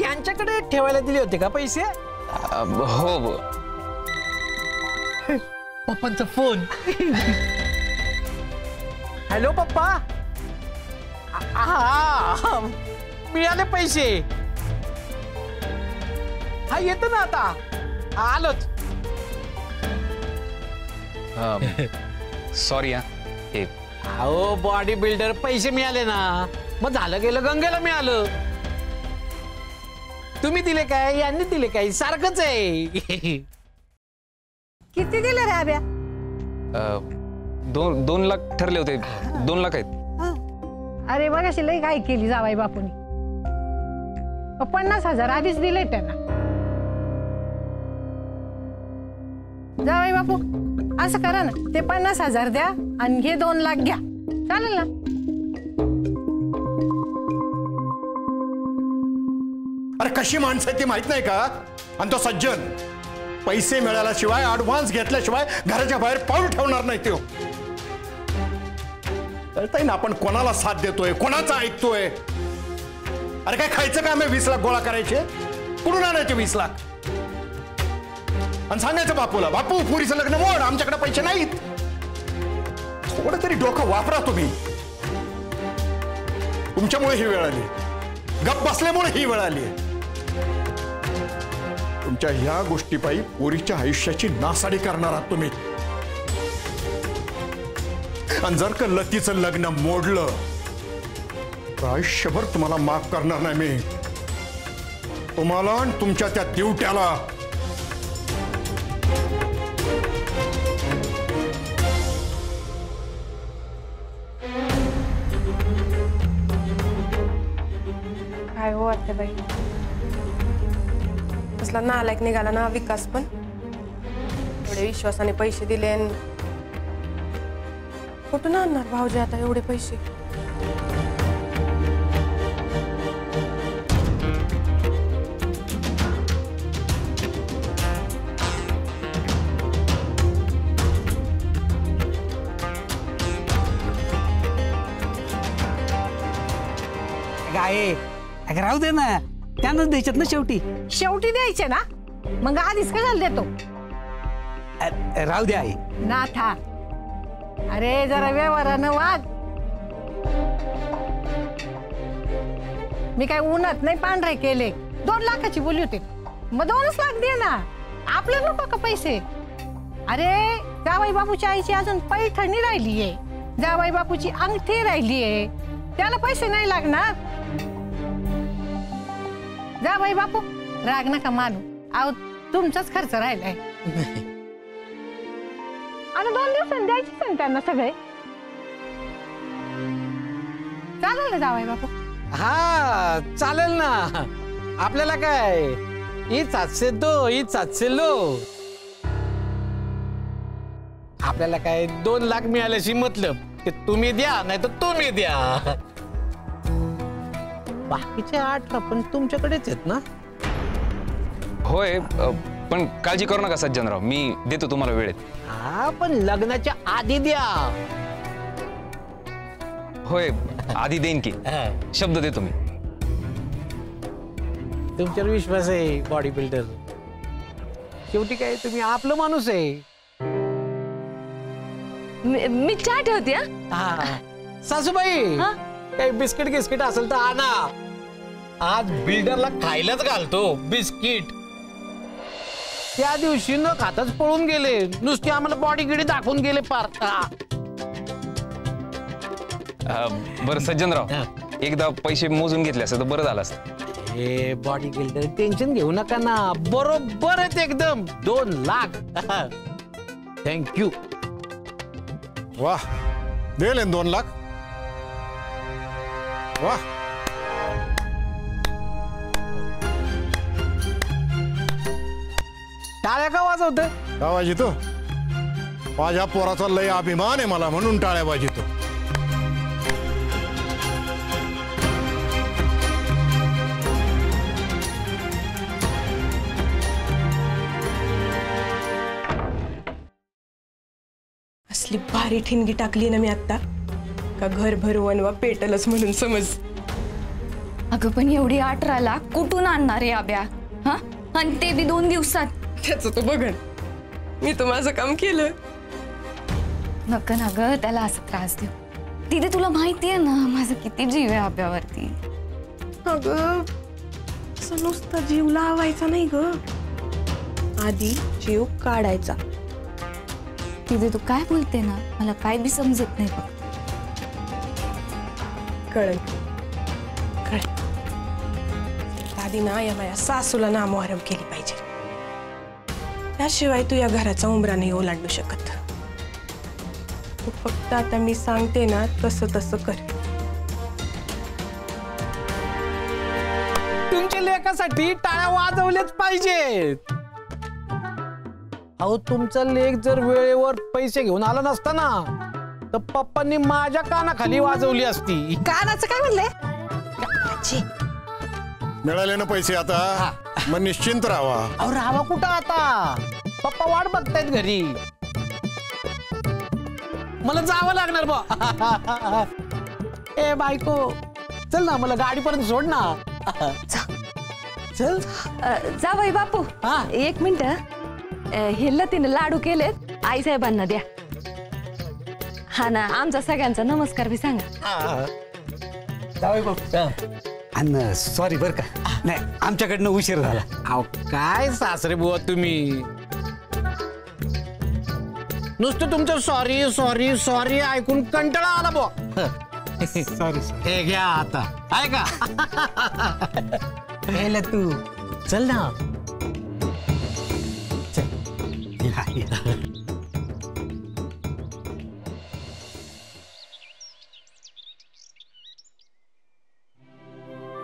यांच्याकडे ठेवायला दिले होते का पैसे? हो. पप्पांचा फोन. हॅलो पप्पा. हा मिळाले पैसे. हा येतो ना आता. आलोच. सॉरी हे अहो बॉडी बिल्डर पैसे मिळाले ना, मग झालं गेलं गंगेला मिळालं. तुम्ही दिले काय यांनी दिले काय सारखंच आहे. किती दिले रे आब्या? 2 लाख ठरले होते. 2 लाख आहेत. अरे बघाशी लई काय केली जावाई बापूनी. 50,000 आधीच दिले त्यांना. जावाई बापू असं करा ना, ते 50,000 द्या आणि हे 2 लाख घ्या, चालेल ना? अरे कशी माणसं ती माहित नाही का? आणि तो सज्जन पैसे मिळाल्याशिवाय ऍडव्हान्स घेतल्याशिवाय घराच्या बाहेर पाऊल ठेवणार नाही. तो कळतंय ना आपण कोणाला साथ देतोय, कोणाचा ऐकतोय. अरे काय खायचं का? आम्ही 20 लाख गोळा करायचे, कुठून आणायचे 20 लाख? आणि सांगायचं बापूला, बापू पुरीचं लग्न मोड, आमच्याकडे पैसे नाहीत. थोडं तरी डोकं वापरा तुम्ही. तुमच्यामुळे ही वेळ आली, गप बसल्यामुळे ही वेळ आली. तुमच्या ह्या गोष्टीपायी पोरीच्या आयुष्याची नासाडी करणार आहात तुम्ही. आणि जर का लतीचं लग्न मोडलं तर आयुष्यभर तुम्हाला माफ करणार नाही मी. तुम्हाला आणि तुमच्या त्या दिवट्याला. काय हो वाटते बाई, कसला नालायक निघाला ना विकास. पण एवढे विश्वासाने पैसे दिले, कुठून आणणार भाऊजी आता एवढे पैसे? काय राहू दे ना, त्यानंच द्यायच्यात ना शेवटी. शेवटी द्यायचे ना, मग आधीच का झालं देतो? राहू दे आई. नाथा, अरे जरा व्यवहारानं वाग. मी काय उन्हात नाही पांढरे केले. 2 लाखाची बोली होते, मग 2च लाख दे ना. आपले नको का पैसे? अरे जावाई बापूच्या आईची अजून पैठणी राहिलीये, जावाई बापूची अंगठी राहिलीये, त्याला पैसे नाही लागणार. जावाई बापू राग नका मानू, अहो तुमचाच खर्च राहिलाय. आणि 2 दिवसांनी द्यायचे त्यांना सगळे. चालेल ना जावाई बापू? हा चालेल ना. आपल्याला काय हीच 700 लो. आपल्याला काय 2 लाख मिळाल्याशी मतलब की तुम्ही द्या नाही तर तुम्ही द्या. बाकीचे 18 पण तुमच्याकडेच आहेत ना? होय, पण काळजी करू नका सज्जनराव, मी देतो तुम्हाला वेळेत. हा पण लग्नाच्या आधी द्या. होय आधी देईन की, शब्द देतो मी. तुमच्यावर विश्वास आहे बॉडी बिल्डर. शेवटी काय तुम्ही आपलं माणूस आहे. मी चहा ठेवते. सासूबाई काही बिस्किट गिस्किट असेल तर आणा. आज बिल्डरला खायलाच घालतो बिस्किट. त्या दिवशी न खाताच पळून गेले, नुसती आम्हाला बॉडी गिडी दाखवून गेले पार. बरं सज्जनराव, एकदा पैसे मोजून घेतले असते तर बरं झालं असतं. हे बॉडी बिल्डर टेन्शन घेऊ नका ना, बरोबर आहेत एकदम. 2 लाख. थँक्यू. वाह, दिले 2 लाख. वाह, टाळ्या का वाजवत? का वाजितो? माझ्या पोराचा लय अभिमान आहे मला, म्हणून टाळ्या वाजितो. असली बाई भारी ठिणगी टाकली ना मी आता का घरभर वनवा पेटलच म्हणून समज. अगं पण एवढी 18 लाख कुठून आणणार आहे आब्या? हा, आणि ते बी 2 दिवसात. त्याचं तो बघण, मी तर माझं काम केलं. नका ना ग त्याला असं त्रास देऊ. तिथे तुला माहिती आहे ना माझं किती जीव आहे आब्यावरती. अगं असं नुसतं जीव लावायचा नाही ग, आधी जीव काढायचा. तिथे तू काय बोलते ना मला काय बी समजत नाही बघ. कळलं कळलं. आधी ना या माझ्या सासूला नामोहरम केली पाहिजे, त्याशिवाय तू या घराचा उंबरा नाही ओलांडू शकत. तू फक्त आता मी सांगते ना तसं तसं कर. तुमच्या लेखासाठी टाळ्या वाजवल्याच पाहिजेत. अहो तुमचा लेख जर वेळेवर पैसे घेऊन आला नसता ना तर पप्पांनी माझ्या कानाखाली वाजवली असती. कानाचं काय म्हणले? मिळाले ना पैसे आता, मग निश्चिंत राहावा. अहो राहावा कुठं आता, पप्पा वाट बघतायत घरी. मला जावं लागणार बा. ए बायको चल ना, मला गाडीपर्यंत सोड ना. चल. जावई बापू हा. 1 मिनिट. हे लतीने लाडू केलेत, आई साहेबांना द्या. हा ना, आमचा सगळ्यांचा नमस्कार बी सांगा. जावई बापू. आणि सॉरी बर का, नाही आमच्याकडनं उशीर झाला. अहो काय सासरे बुवा तुम्ही, नुसतं तुमचं सॉरी सॉरी सॉरी ऐकून कंटाळा आला बुवा. सॉरी हे घ्या आता, आहे का? हे तू चल ना.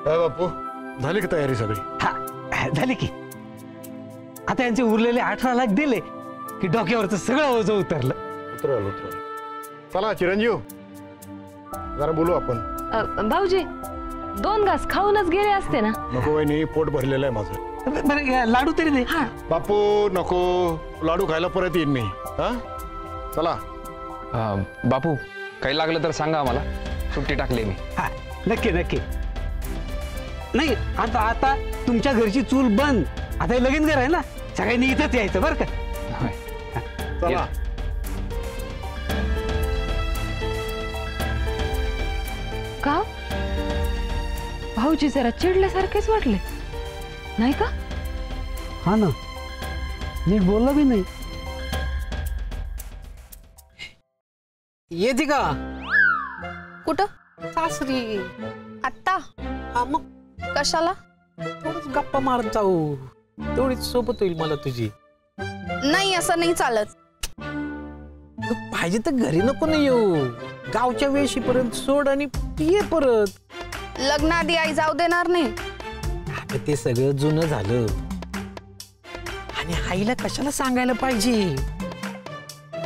काय बापू, झाली की तयारी सगळी? हा झाली की. आता यांचे उरलेले 18 लाख दिले की डोक्यावरचं सगळं ओझं उतरलं. उतरल उतरल. चला चिरंजीव, जरा बोलू आपण. भाऊजी 2 घास खाऊनच गेले असते ना. नको वहिनी, पोट भरलेलं आहे माझं. बरं या लाडू तरी दे. बापू नको, लाडू खायला परत येईन मी. हा चला. बापू काही लागलं तर सांगा आम्हाला, सुट्टी टाकली मी. हा नक्की नक्की. नाही आता आता तुमच्या घरची चूल बंद. आता हे लगीन घर आहे ना, सगळ्यांनी इथंच यायचं बरं का. चला. का भाऊजी जरा चिडल्यासारखेच वाटले नाही का? हा ना, नीट बोलला बी नाही. येते का कुठं? सासरी? आत्ता? हा मग कशाला? थोडंच गप्पा मारत जाऊ, तेवढीच सोबत होईल मला तुझी. नाही असं नाही चालत. पाहिजे तर घरी नको ना येऊ, गावच्या वेशीपर्यंत सोड आणि ये परत. लग्नाआधी आई जाऊ देणार नाही. अगं ते सगळं जुनं झालं आणि आईला कशाला सांगायला पाहिजे.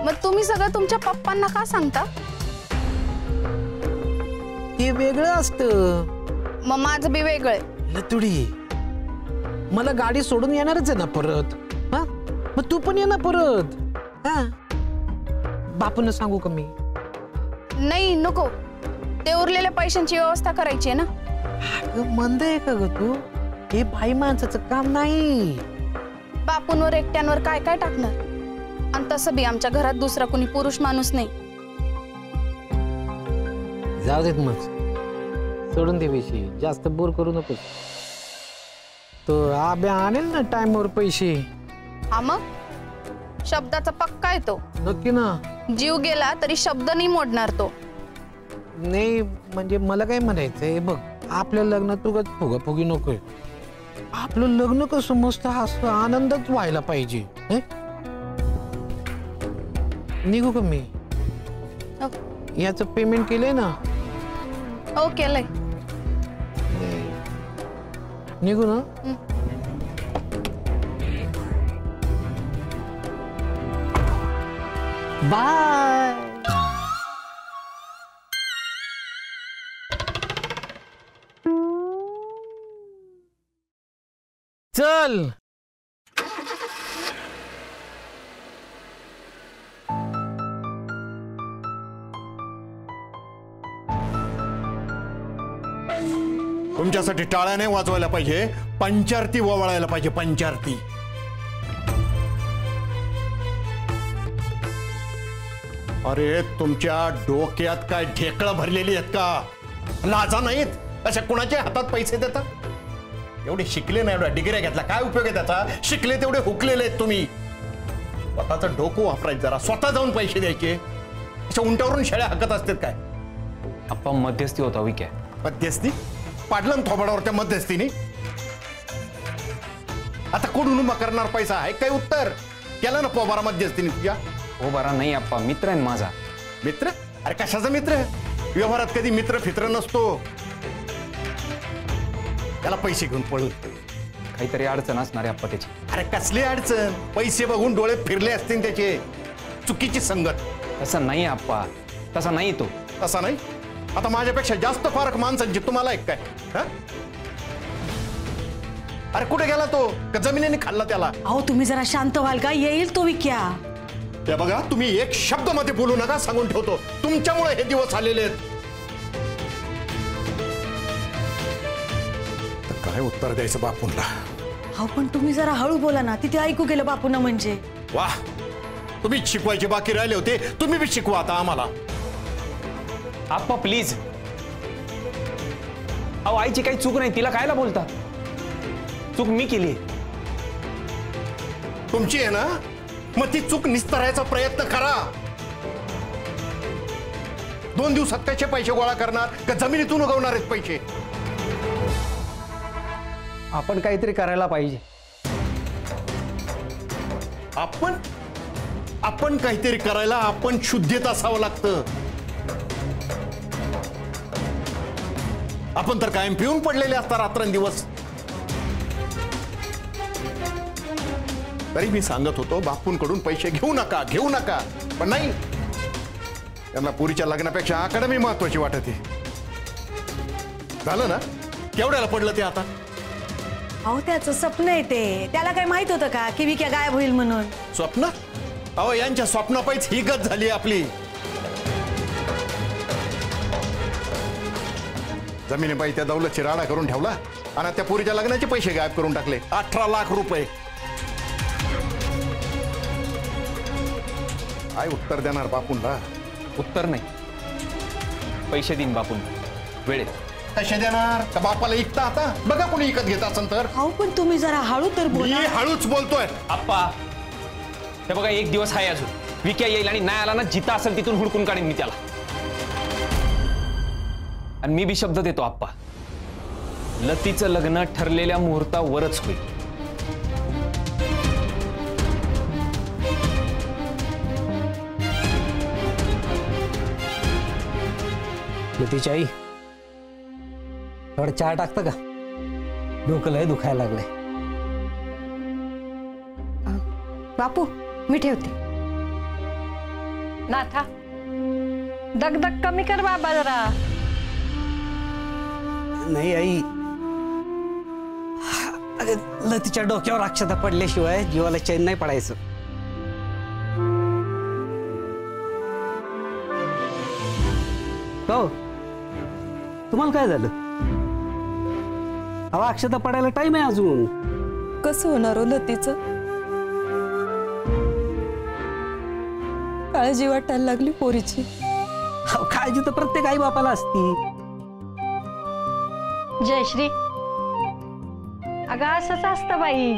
मग तुम्ही सगळं तुमच्या पप्पांना का सांगता? ते वेगळं असतं. मग माझं बी वेगळं आहे. लतुडी, मला गाडी सोडून येणारच आहे ना परत. हा मग तू पण ये ना परत. हा बापूंना सांगू का मी? नाही नको, ते उरलेल्या पैशांची व्यवस्था करायची आहे ना. अगं मंद आहे का ग तू? हे बाई माणसाचं काम नाही. बापूंवर एकट्यांवर काय काय टाकणार? आणि तसं बी आमच्या घरात दुसरा कोणी पुरुष माणूस नाही. जाऊ देत मग, सोडून दे पैसे, जास्त बोर करू नको. तो आब्या आणेल ना टाइमवर पैसे. हा मग शब्दाचा पक्का येतो. नक्की ना. जीव गेला तरी शब्द नाही मोडणार तो. नाही म्हणजे मला काय म्हणायचंय बघ, आपल्या लग्नात उगाच फुगाफुगी नकोय. आपलं लग्न कसं मस्त असं आनंदच व्हायला पाहिजे. निघू का मी? याचं पेमेंट केलंय ना? हो केलंय. निघू ना? बाय. चल. तुमच्यासाठी टाळ्या नाही वाजवायला पाहिजे, पंचारती ओवाळायला पाहिजे, पंचारती. अरे तुमच्या डोक्यात काय ढेकळं भरलेली आहेत का? लाजा नाहीत? अशा कुणाच्या हातात पैसे देतात? एवढे शिकले नाही, एवढ्या डिग्र्या घेतला काय उपयोग आहे त्याचा? शिकले तेवढे हुकलेले आहेत तुम्ही. स्वतःचं डोकं वापरायचं जरा, स्वतः जाऊन पैसे द्यायचे. अशा उंटावरून शेळ्या हाकत असतात काय? आप्पा मध्यस्थी होता विक्या. मध्यस्थी पाडलं ना थोबाडावर त्या मध्यस्थीने. आता कोण उभा करणार पैसा आहे काय? उत्तर केलं ना पोबारा मध्यस्थीने तुझ्या. हो बारा नाही आप्पा, मित्र आहे माझा. मित्र? अरे कशाचा मित्र? व्यवहारात कधी मित्र फित्र नसतो. त्याला पैसे घेऊन पळून काहीतरी अडचण असणार आहे आप्पा त्याची. अरे कसली अडचण? पैसे बघून डोळे फिरले असतील त्याचे. चुकीची संगत. तसं नाही आप्पा, तसा नाही तो. असा नाही? आता माझ्यापेक्षा जास्त फरक माणसांची तुम्हाला एक काय? हा? अरे कुठे गेला तो? का जमिनीने खाल्ला त्याला? अहो तुम्ही जरा शांत व्हाल का? येईल तो विक्या. ते बघा, तुम्ही एक शब्द मध्ये बोलू नका, सांगून ठेवतो. तुमच्यामुळे हे दिवस आलेले आहेत. काय उत्तर द्यायचं बापूंना? अहो पण तुम्ही जरा हळू बोला ना, तिथे ऐकू गेलं बापूंना. म्हणजे वाह, तुम्ही शिकवायचे बाकी राहिले होते, तुम्ही बी शिकवा आता आम्हाला. आप्पा प्लीज. अहो आईची काही चूक नाही, तिला कायला बोलता? चूक मी केली. तुमची आहे ना, मग ती चूक निस्तरायचा प्रयत्न करा. 2 दिवसात कसे पैसे गोळा करणार? का जमिनीतून उगवणार आहेत पैसे? आपण काहीतरी करायला पाहिजे. आपण काहीतरी करायला आपण शुद्धीत असावं लागतं. आपण तर कायम पिऊन पडलेले असतात रात्रंदिवस. तरी मी सांगत होतो बापूंकडून पैसे घेऊ नका, पण नाही. त्यांना पुरीच्या लग्नापेक्षा अकादमी महत्वाची वाटते. झालं ना? केवढ्याला पडलं ते आता? अहो त्याचं स्वप्न आहे ते. त्याला काय माहित होतं का की विक्या गायब होईल म्हणून? स्वप्न? अहो यांच्या स्वप्नापायीच ही गत झाली आपली. जमिनीबाई त्या दौलतची राडा करून ठेवला आणि त्या पुरीच्या लग्नाचे पैसे गायब करून टाकले. 18 लाख रुपये. काय उत्तर देणार बापूंना? उत्तर नाही, पैसे देईन बापून वेळेत. कसे देणार? का बापाला इकता? आता बघा कोणी इकत घेत असेल तर. अहो पण तुम्ही जरा हळू तर मी बोला. हळूच बोलतोय. आप्पा हे बघा, एक दिवस आहे अजून. विक्या येईल आणि नाही आला ना, जिता असेल तिथून हुडकून काढीन मी त्याला. आणि मी बी शब्द देतो आप्पा, लतीचं लग्न ठरलेल्या मुहूर्तावरच होईल. लतीची आई, थोडं चहा टाकतं का? डोकं लय दुखायला लागलंय. बापू मी ठेवते. नाथा, दगदग कमी कर बाबा जरा. नाही आई, अगं लतीच्या डोक्यावर अक्षता पडल्याशिवाय जीवाला चैन नाही पडायचं. हो, तुम्हाला काय झालं? अहो अक्षता पडायला टाइम आहे अजून. कसं होणार हो लतीचं? काळजी वाटायला लागली पोरीची. अहो, काळजी तर प्रत्येक आई बापाला असती. जयश्री, अगं असंच असतं बाई,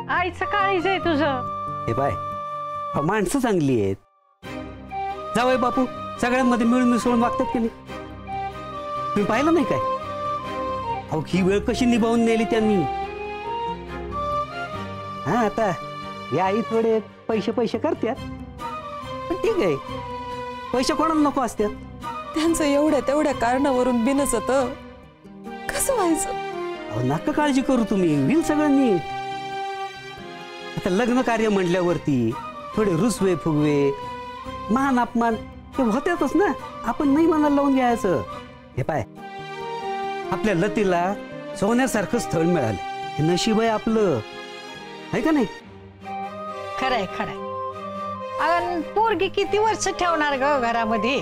आईचं काळीच आहे तुझं. हे बाय, अहो माणसं चांगली आहेत. जावई बापू सगळ्यांमध्ये मिळून मिसळून वागतात की नाही? तुम्ही पाहिलं नाही काय? अहो ही वेळ कशी निभावून नेली त्यांनी. हा आता या आई थोडे पैसे करतात, पण ठीक आहे, पैसे कोणाला नको असतात? त्यांचं एवढ्या तेवढ्या कारणावरून बिनसत कसं व्हायचं? अहो नका काळजी करू तुम्ही, होईल सगळं नीट. आता लग्न कार्य म्हणल्यावरती थोडे रुसवे फुगवे मान अपमान हे होत्यातच ना. आपण नाही मनाला लावून घ्यायचं. हे पाय, आपल्या लतीला सोन्यासारखं स्थळ मिळालं, हे नशीब आहे आपलं, आहे का नाही? खरंय खरंय. अगं पोरगी किती वर्ष ठेवणार ग घरामध्ये?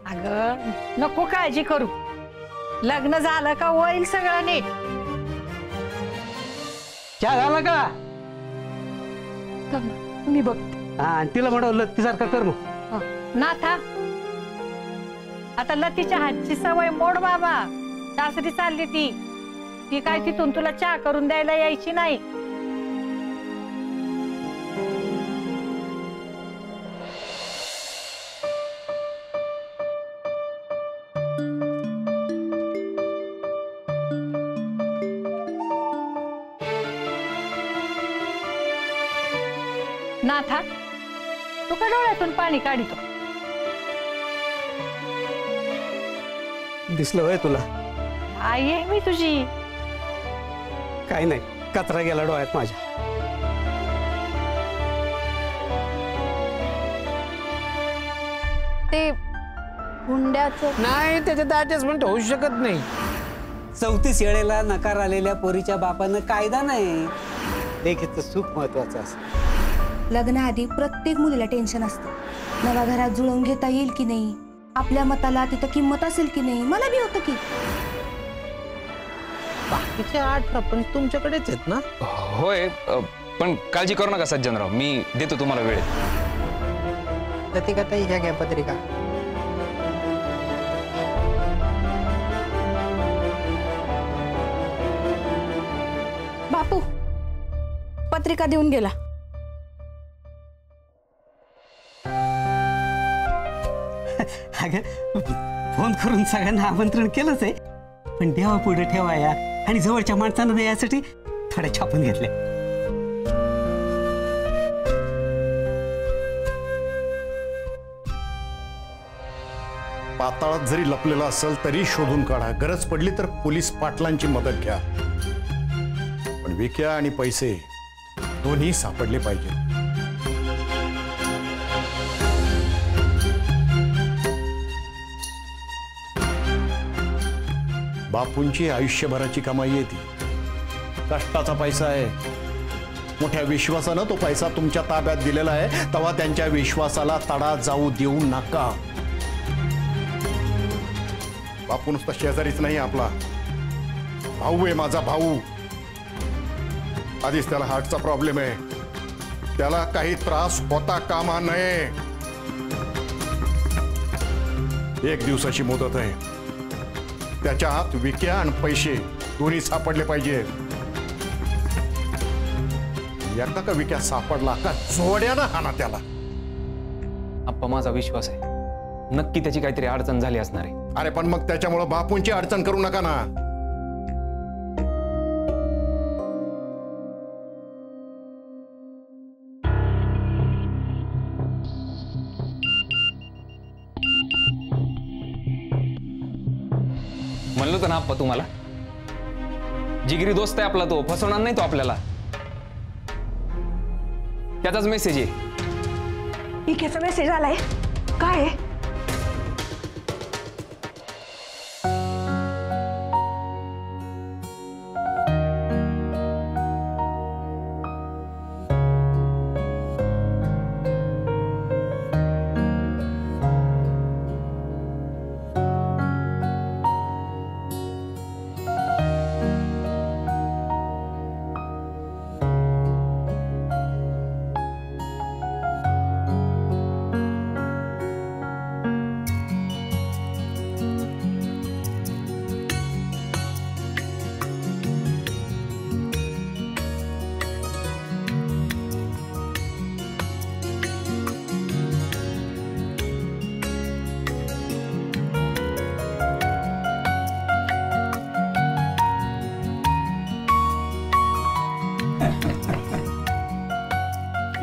अगं नको काळजी करू. लग्न झालं का होईल सगळं नीट. चहा झाला का? मी बघते. हा, आणि तिला म्हणलं लत्तीसारखा कर मग. नाथा, आता लतीच्या हातची सवय मोड बाबा. सासरी चालली ती काय तिथून तुला चहा करून द्यायला यायची नाही. नाथा, तू का डोळ्यातून पाणी काढितो? दिसलं होय तुला? आई आहे मी तुझी. काही नाही, कचरा गेला डोळ्यात माझ्या. ते हुंड्याचं नाही, त्याच्यात ऍडजस्टमेंट होऊ शकत नाही. 34 वेळेला नकार आलेल्या पोरीच्या बापानं कायदा नाही. लेखीचं सुख महत्वाचं असतं. लग्नाआधी प्रत्येक मुलीला टेन्शन असतं, नव्या घरात जुळवून घेता येईल की नाही, आपल्या मताला तिथं किंमत असेल की नाही. मला बी होतं की. बाकीचे 18 पण तुमच्याकडेच आहेत ना? होय, पण काळजी करू नका सज्जनराव, मी देतो तुम्हाला वेळ. लतिका ताई, ह्या घ्या पत्रिका. बापू पत्रिका देऊन गेला. अगं, फोन करून सगळ्यांना आमंत्रण केलंच आहे, पण देवा पुढे ठेवाया आणि जवळच्या माणसांना द्यायसाठी थोड्या छापून घेतल्या. पाताळात जरी लपलेला असेल तरी शोधून काढा. गरज पडली तर पोलीस पाटलांची मदत घ्या. पण विक्या आणि पैसे दोन्ही सापडले पाहिजे. बापूंची आयुष्यभराची कमाई आहे ती. कष्टाचा पैसा आहे. मोठ्या विश्वासानं तो पैसा तुमच्या ताब्यात दिलेला आहे, तेव्हा त्यांच्या विश्वासाला तडा जाऊ देऊ नका. बापू नुसता शेजारीच नाही, आपला भाऊ आहे, माझा भाऊ. आधीच त्याला हार्टचा प्रॉब्लेम आहे. त्याला काही त्रास होता कामा नये. 1 दिवसाची मुदत आहे. त्याच्या हात विक्या आणि पैसे दोन्ही सापडले पाहिजे. एकदा का विक्या सापडला का जोड्यानं हाना त्याला. आप्पा, माझा विश्वास आहे, नक्की त्याची काहीतरी अडचण झाली असणार आहे. अरे पण मग त्याच्यामुळे बापूंची अडचण करू नका ना. म्हणलो तर ना आप्पा तुम्हाला, जिगरी दोस्त आहे आपला, तो फसवणार नाही तो आपल्याला. त्याचाच मेसेज आहे. इकेचा मेसेज आलाय. काय आहे?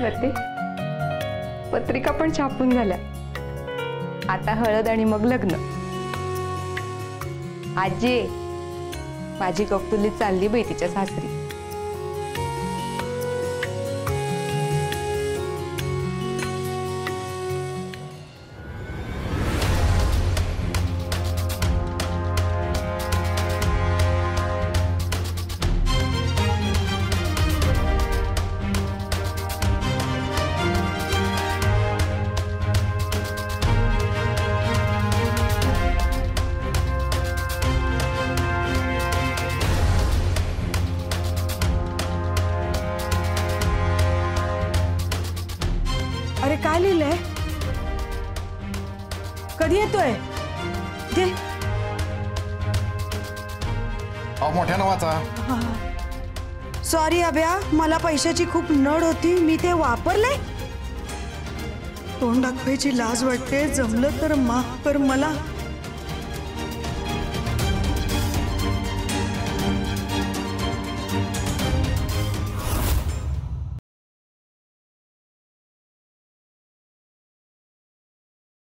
लते, पत्रिका पण छापून झाल्या. आता हळद आणि मग लग्न. आजी, माझी कौतुली चालली बाई तिच्या सासरी. काय लिहिलंय? कधी येतोय? दे. मोठ्यानं वाचा. सॉरी अभ्या, मला पैशाची खूप नड होती, मी ते वापरले. तोंड दाखवायची लाज वाटते, जमलं तर माफ कर मला.